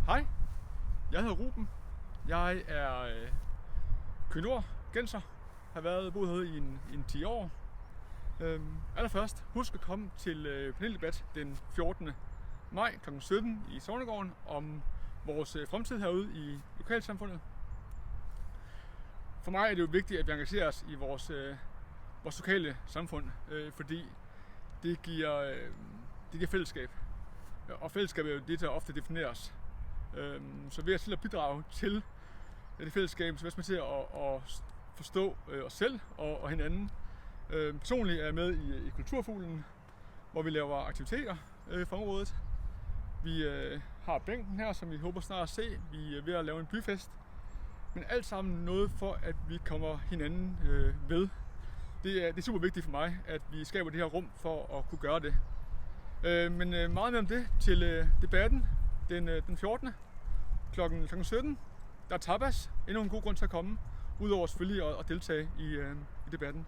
Hej, jeg hedder Ruben. Jeg er københavner-genser. Har boet her i en 10 år. Allerførst, husk at komme til paneldebat den 14. maj kl. 17 i Sognegården om vores fremtid herude i lokalsamfundet. For mig er det jo vigtigt, at vi engagerer os i vores lokale samfund, fordi det giver fællesskab. Og fællesskab er jo det, der ofte defineres. Så ved at bidrage til det fællesskab, så er man til at forstå os selv og hinanden. Personligt er jeg med i Kulturfuglen, hvor vi laver aktiviteter for området. Vi har bænken her, som vi håber snart at se. Vi er ved at lave en byfest. Men alt sammen noget for, at vi kommer hinanden ved. Det er super vigtigt for mig, at vi skaber det her rum for at kunne gøre det. Men meget mere om det til debatten den 14. Klokken 17. Der er tapas. Endnu en god grund til at komme, udover selvfølgelig at deltage i debatten.